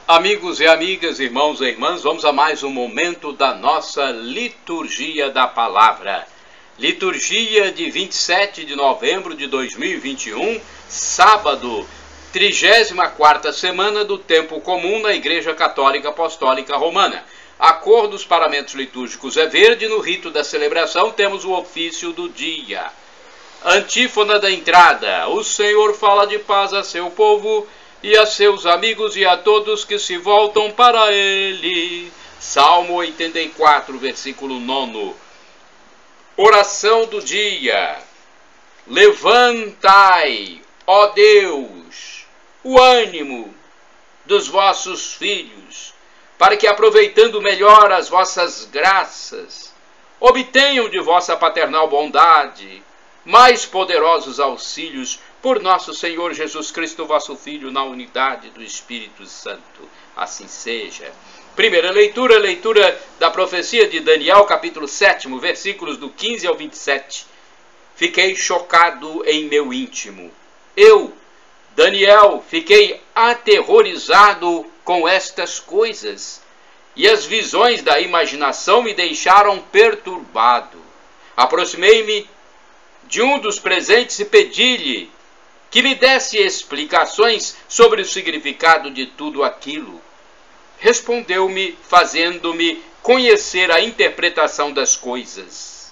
Amigos e amigas, irmãos e irmãs, vamos a mais um momento da nossa Liturgia da Palavra. Liturgia de 27 de novembro de 2021, sábado, 34ª semana do Tempo Comum na Igreja Católica Apostólica Romana. A cor dos paramentos litúrgicos é verde, no rito da celebração temos o ofício do dia. Antífona da entrada: o Senhor fala de paz a seu povo e a seus amigos e a todos que se voltam para ele. Salmo 84, versículo 9. Oração do dia: levantai, ó Deus, o ânimo dos vossos filhos, para que, aproveitando melhor as vossas graças, obtenham de vossa paternal bondade mais poderosos auxílios por nosso Senhor Jesus Cristo, vosso Filho, na unidade do Espírito Santo. Assim seja. Primeira leitura, leitura da profecia de Daniel, capítulo 7, versículos do 15 ao 27. Fiquei chocado em meu íntimo. Eu, Daniel, fiquei aterrorizado com estas coisas, e as visões da imaginação me deixaram perturbado. Aproximei-me de um dos presentes e pedi-lhe que me desse explicações sobre o significado de tudo aquilo. Respondeu-me, fazendo-me conhecer a interpretação das coisas.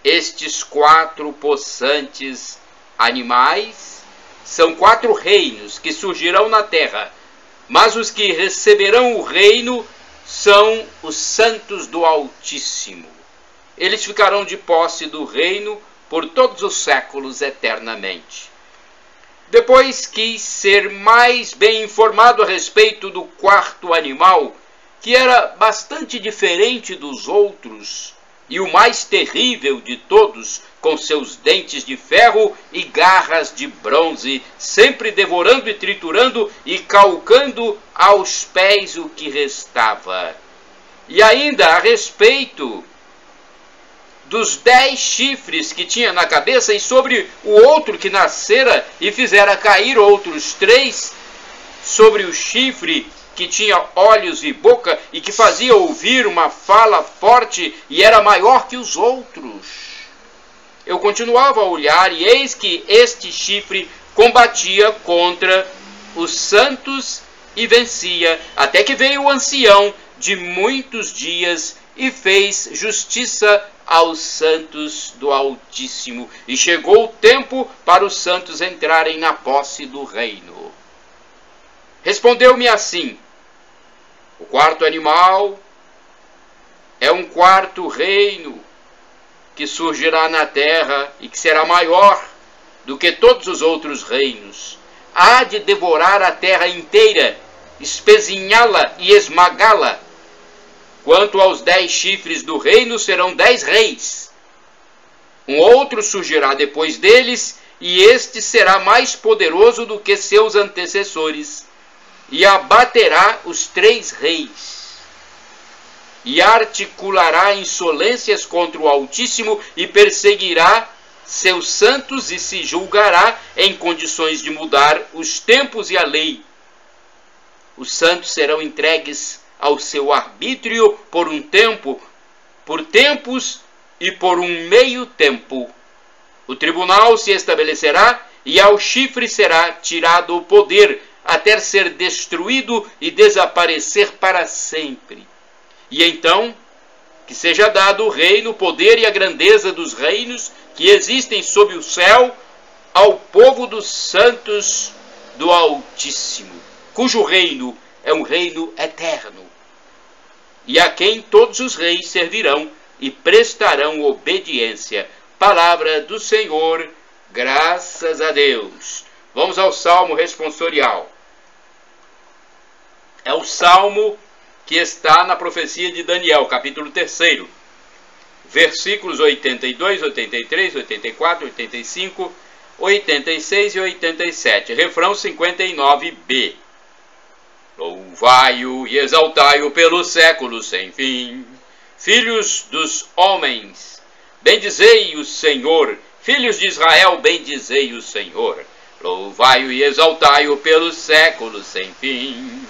Estes 4 possantes animais são 4 reinos que surgirão na terra, mas os que receberão o reino são os santos do Altíssimo. Eles ficarão de posse do reino por todos os séculos eternamente. Depois quis ser mais bem informado a respeito do 4º animal, que era bastante diferente dos outros e o mais terrível de todos, com seus dentes de ferro e garras de bronze, sempre devorando e triturando e calcando aos pés o que restava. E ainda a respeito dos 10 chifres que tinha na cabeça, e sobre o outro que nascera e fizera cair outros 3 sobre o chifre que tinha olhos e boca e que fazia ouvir uma fala forte e era maior que os outros. Eu continuava a olhar, e eis que este chifre combatia contra os santos e vencia, até que veio o ancião de muitos dias e fez justiça aos santos do Altíssimo, e chegou o tempo para os santos entrarem na posse do reino. Respondeu-me assim: o 4º animal é um 4º reino que surgirá na terra e que será maior do que todos os outros reinos. Há de devorar a terra inteira, espezinhá-la e esmagá-la. Quanto aos 10 chifres do reino, serão 10 reis. Um outro surgirá depois deles, e este será mais poderoso do que seus antecessores, e abaterá os 3 reis, e articulará insolências contra o Altíssimo, e perseguirá seus santos, e se julgará em condições de mudar os tempos e a lei. Os santos serão entregues ao seu arbítrio por um tempo, por tempos e por um meio tempo. O tribunal se estabelecerá, e ao chifre será tirado o poder, até ser destruído e desaparecer para sempre. E então, que seja dado o reino, o poder e a grandeza dos reinos que existem sob o céu ao povo dos santos do Altíssimo, cujo reino é um reino eterno, e a quem todos os reis servirão e prestarão obediência. Palavra do Senhor, graças a Deus. Vamos ao Salmo responsorial. É o Salmo que está na profecia de Daniel, capítulo 3, versículos 82, 83, 84, 85, 86 e 87. Refrão 59b. Louvai-o e exaltai-o pelos séculos sem fim. Filhos dos homens, bendizei o Senhor. Filhos de Israel, bendizei o Senhor. Louvai-o e exaltai-o pelos séculos sem fim.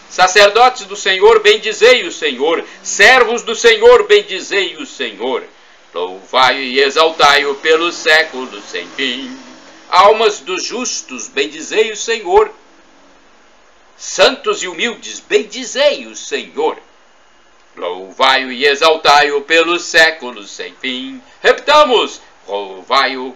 Sacerdotes do Senhor, bendizei o Senhor. Servos do Senhor, bendizei o Senhor. Louvai-o e exaltai-o pelos séculos sem fim. Almas dos justos, bendizei o Senhor. Santos e humildes, bendizei o Senhor. Louvai-o e exaltai-o pelos séculos sem fim. Repitamos: louvai-o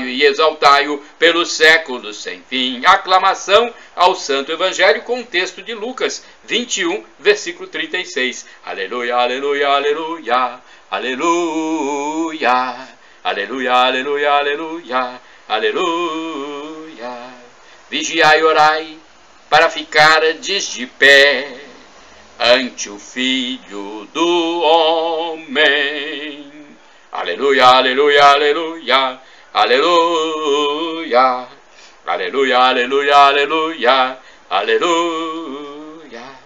e exaltai-o pelos séculos sem fim. Aclamação ao Santo Evangelho com o texto de Lucas 21, versículo 36. Aleluia, aleluia, aleluia, aleluia, aleluia, aleluia, aleluia, aleluia. Vigiai e orai para ficardes de pé ante o Filho do Homem. Aleluia, aleluia, aleluia, aleluia, aleluia, aleluia, aleluia, aleluia.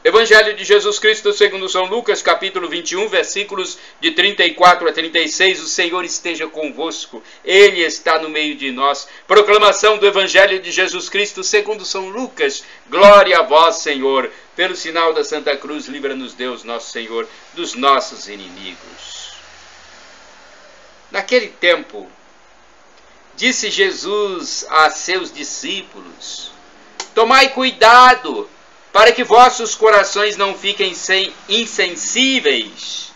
Evangelho de Jesus Cristo segundo São Lucas, capítulo 21, versículos de 34 a 36. O Senhor esteja convosco, Ele está no meio de nós. Proclamação do Evangelho de Jesus Cristo segundo São Lucas. Glória a vós, Senhor. Pelo sinal da Santa Cruz, livra-nos Deus, nosso Senhor, dos nossos inimigos. Naquele tempo, disse Jesus a seus discípulos: tomai cuidado para que vossos corações não fiquem insensíveis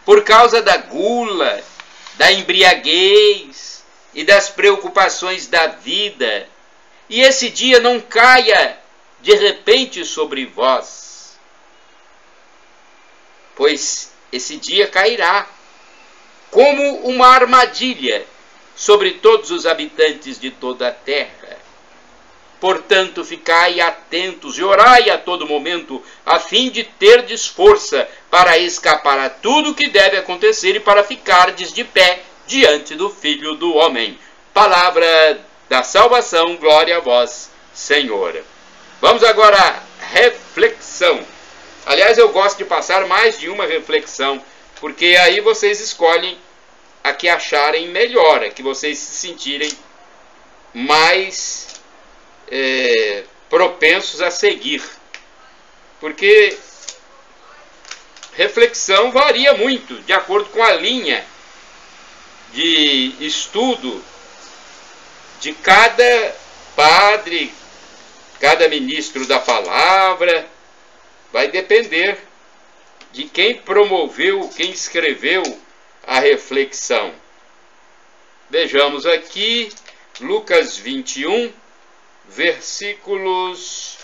por causa da gula, da embriaguez e das preocupações da vida, e esse dia não caia de repente sobre vós, pois esse dia cairá como uma armadilha sobre todos os habitantes de toda a terra. Portanto, ficai atentos e orai a todo momento, a fim de terdes força para escapar a tudo o que deve acontecer e para ficardes de pé diante do Filho do Homem. Palavra da salvação, glória a vós, Senhor. Vamos agora à reflexão. Aliás, eu gosto de passar mais de uma reflexão, porque aí vocês escolhem a que acharem melhor, a que vocês se sentirem mais propensos a seguir. Porque reflexão varia muito, de acordo com a linha de estudo de cada padre, cada ministro da palavra. Vai depender de quem promoveu, quem escreveu a reflexão. Vejamos aqui, Lucas 21, versículos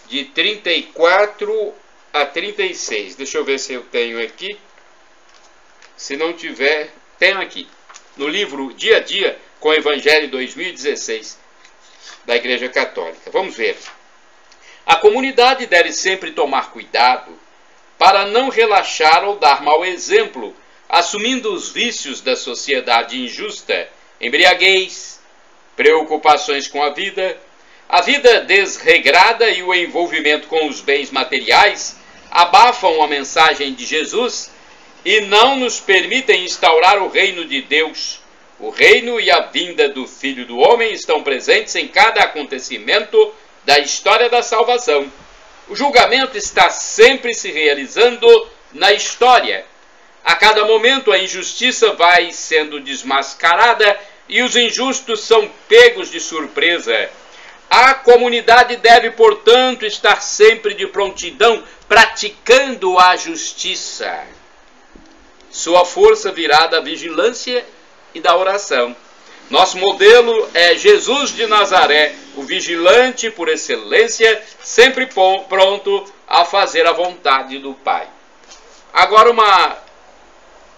de 34 a 36. Deixa eu ver se eu tenho aqui. Se não tiver, tenho aqui. No livro Dia a Dia com o Evangelho 2016 da Igreja Católica. Vamos ver. A comunidade deve sempre tomar cuidado para não relaxar ou dar mau exemplo, assumindo os vícios da sociedade injusta, embriaguez, preocupações com a vida desregrada e o envolvimento com os bens materiais abafam a mensagem de Jesus e não nos permitem instaurar o reino de Deus. O reino e a vinda do Filho do Homem estão presentes em cada acontecimento da história da salvação. O julgamento está sempre se realizando na história. A cada momento a injustiça vai sendo desmascarada e os injustos são pegos de surpresa. A comunidade deve, portanto, estar sempre de prontidão, praticando a justiça. Sua força virá da vigilância e da oração. Nosso modelo é Jesus de Nazaré, o vigilante por excelência, sempre pronto a fazer a vontade do Pai. Agora uma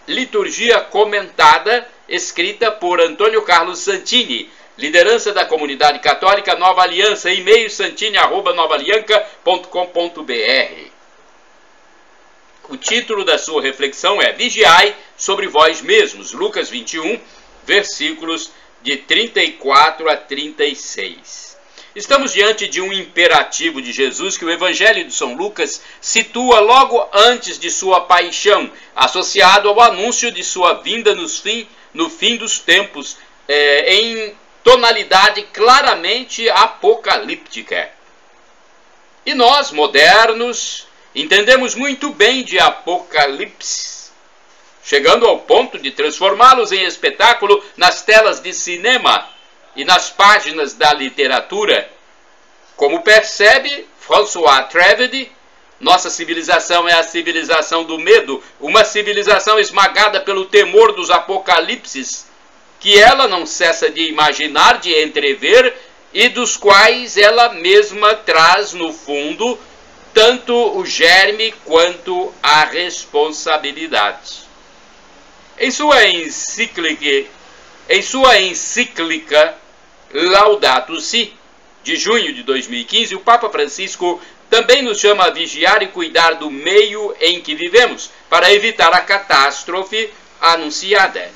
liturgia comentada, escrita por Antônio Carlos Santini, liderança da comunidade católica Nova Aliança, e-mail santini@novaalianca.com.br. O título da sua reflexão é Vigiai sobre vós mesmos, Lucas 21, versículos de 34 a 36. Estamos diante de um imperativo de Jesus que o Evangelho de São Lucas situa logo antes de sua paixão, associado ao anúncio de sua vinda no fim dos tempos, em tonalidade claramente apocalíptica. E nós, modernos, entendemos muito bem de apocalipse, chegando ao ponto de transformá-los em espetáculo nas telas de cinema e nas páginas da literatura. Como percebe François Trevedy, nossa civilização é a civilização do medo, uma civilização esmagada pelo temor dos apocalipses, que ela não cessa de imaginar, de entrever, e dos quais ela mesma traz, no fundo, tanto o germe quanto a responsabilidade. Em sua encíclica Laudato Si, de junho de 2015, o Papa Francisco também nos chama a vigiar e cuidar do meio em que vivemos, para evitar a catástrofe anunciada.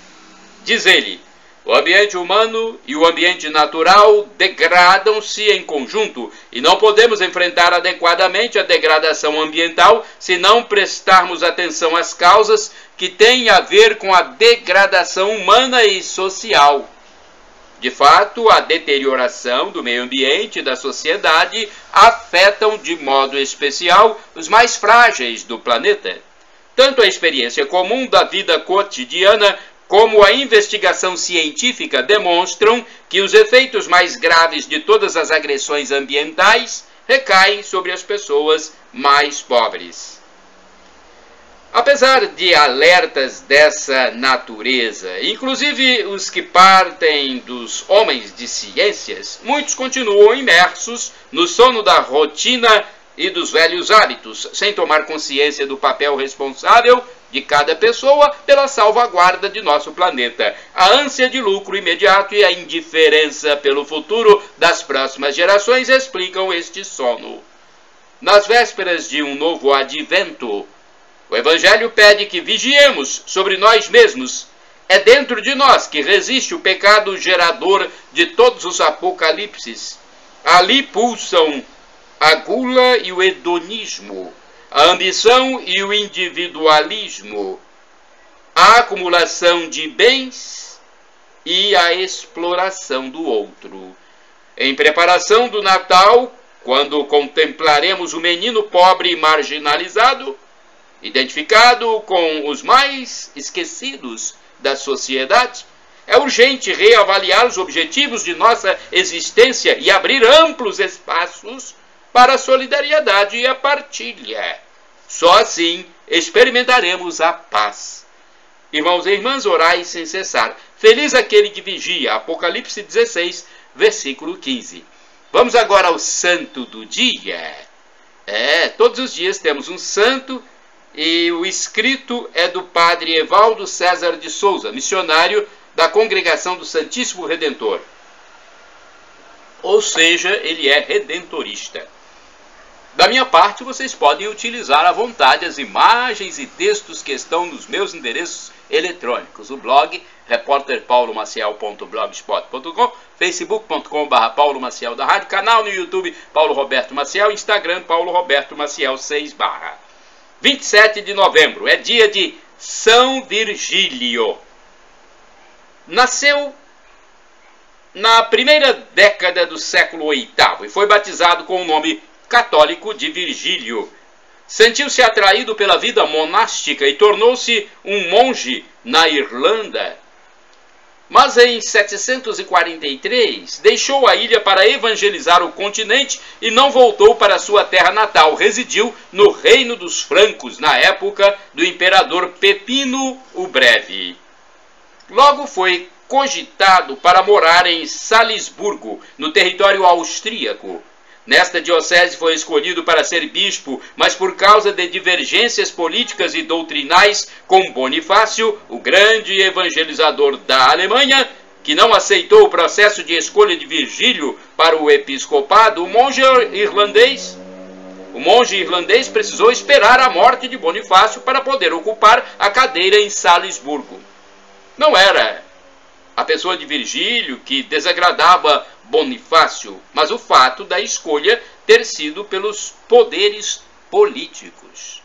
Diz ele: o ambiente humano e o ambiente natural degradam-se em conjunto e não podemos enfrentar adequadamente a degradação ambiental se não prestarmos atenção às causas que têm a ver com a degradação humana e social. De fato, a deterioração do meio ambiente e da sociedade afetam de modo especial os mais frágeis do planeta. Tanto a experiência comum da vida cotidiana como a investigação científica demonstram que os efeitos mais graves de todas as agressões ambientais recaem sobre as pessoas mais pobres. Apesar de alertas dessa natureza, inclusive os que partem dos homens de ciências, muitos continuam imersos no sono da rotina e dos velhos hábitos, sem tomar consciência do papel responsável de cada pessoa pela salvaguarda de nosso planeta. A ânsia de lucro imediato e a indiferença pelo futuro das próximas gerações explicam este sono. Nas vésperas de um novo advento, o Evangelho pede que vigiemos sobre nós mesmos. É dentro de nós que resiste o pecado gerador de todos os apocalipses. Ali pulsam a gula e o hedonismo, a ambição e o individualismo, a acumulação de bens e a exploração do outro. Em preparação do Natal, quando contemplaremos o menino pobre e marginalizado, identificado com os mais esquecidos da sociedade, é urgente reavaliar os objetivos de nossa existência e abrir amplos espaços para a solidariedade e a partilha. Só assim experimentaremos a paz. Irmãos e irmãs, orai sem cessar. Feliz aquele que vigia. Apocalipse 16, versículo 15. Vamos agora ao santo do dia. Todos os dias temos um santo, e o escrito é do padre Evaldo César de Souza, missionário da Congregação do Santíssimo Redentor. Ou seja, ele é redentorista. Da minha parte, vocês podem utilizar à vontade as imagens e textos que estão nos meus endereços eletrônicos. O blog repórterpaulomaciel.blogspot.com, facebook.com/Paulo Maciel da Rádio, canal no YouTube Paulo Roberto Maciel, Instagram Paulo Roberto Maciel 6/. 27 de novembro é dia de São Virgílio. Nasceu na primeira década do século VIII e foi batizado com o nome católico de Virgílio. Sentiu-se atraído pela vida monástica e tornou-se um monge na Irlanda. Mas em 743 deixou a ilha para evangelizar o continente e não voltou para sua terra natal. Residiu no reino dos francos na época do imperador Pepino o Breve. Logo foi cogitado para morar em Salisburgo, no território austríaco. Nesta diocese foi escolhido para ser bispo, mas por causa de divergências políticas e doutrinais com Bonifácio, o grande evangelizador da Alemanha, que não aceitou o processo de escolha de Virgílio para o episcopado, o monge irlandês precisou esperar a morte de Bonifácio para poder ocupar a cadeira em Salisburgo. Não era a pessoa de Virgílio que desagradava Bonifácio, mas o fato da escolha ter sido pelos poderes políticos.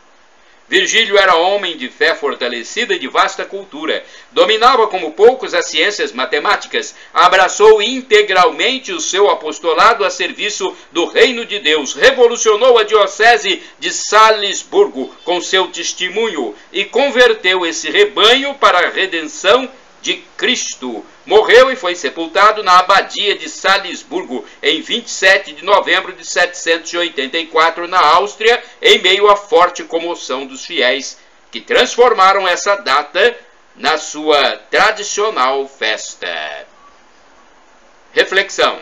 Virgílio era homem de fé fortalecida e de vasta cultura. Dominava como poucos as ciências matemáticas. Abraçou integralmente o seu apostolado a serviço do reino de Deus. Revolucionou a diocese de Salisburgo com seu testemunho e converteu esse rebanho para a redenção de Cristo. Morreu e foi sepultado na abadia de Salisburgo em 27 de novembro de 784 na Áustria, em meio à forte comoção dos fiéis que transformaram essa data na sua tradicional festa. Reflexão.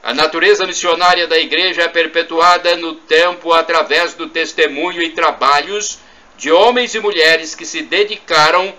A natureza missionária da Igreja é perpetuada no tempo através do testemunho e trabalhos de homens e mulheres que se dedicaram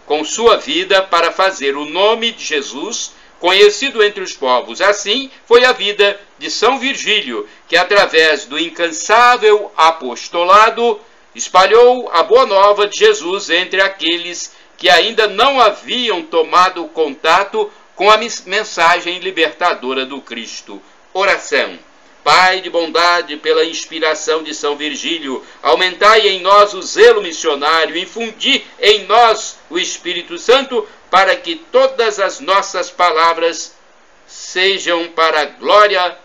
com sua vida para fazer o nome de Jesus conhecido entre os povos. Assim foi a vida de São Virgílio, que através do incansável apostolado espalhou a boa nova de Jesus entre aqueles que ainda não haviam tomado contato com a mensagem libertadora do Cristo. Oração. Pai de bondade, pela inspiração de São Virgílio, aumentai em nós o zelo missionário, infundi em nós o Espírito Santo, para que todas as nossas palavras sejam para a glória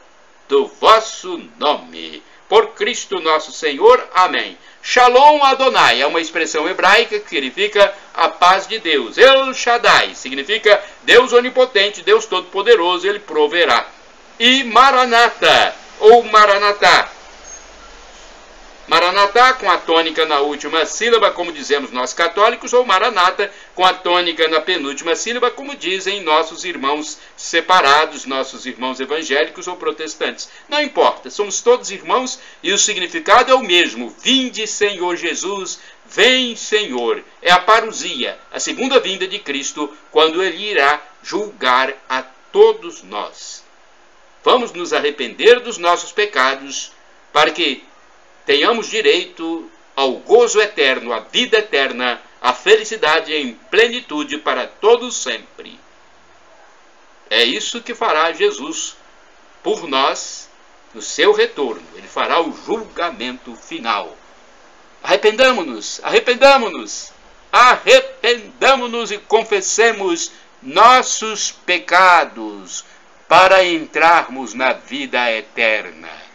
do vosso nome. Por Cristo nosso Senhor. Amém. Shalom Adonai é uma expressão hebraica que significa a paz de Deus. El Shaddai significa Deus onipotente, Deus todo-poderoso, Ele proverá. E Maranata, ou Maranatá. Maranatá com a tônica na última sílaba, como dizemos nós católicos, ou Maranata com a tônica na penúltima sílaba, como dizem nossos irmãos separados, nossos irmãos evangélicos ou protestantes. Não importa, somos todos irmãos e o significado é o mesmo. Vinde, Senhor Jesus, vem, Senhor. É a parousia, a segunda vinda de Cristo, quando Ele irá julgar a todos nós. Vamos nos arrepender dos nossos pecados, para que tenhamos direito ao gozo eterno, à vida eterna, à felicidade em plenitude para todos sempre. É isso que fará Jesus por nós no seu retorno. Ele fará o julgamento final. Arrependamo-nos, arrependamo-nos, arrependamo-nos e confessemos nossos pecados, para entrarmos na vida eterna.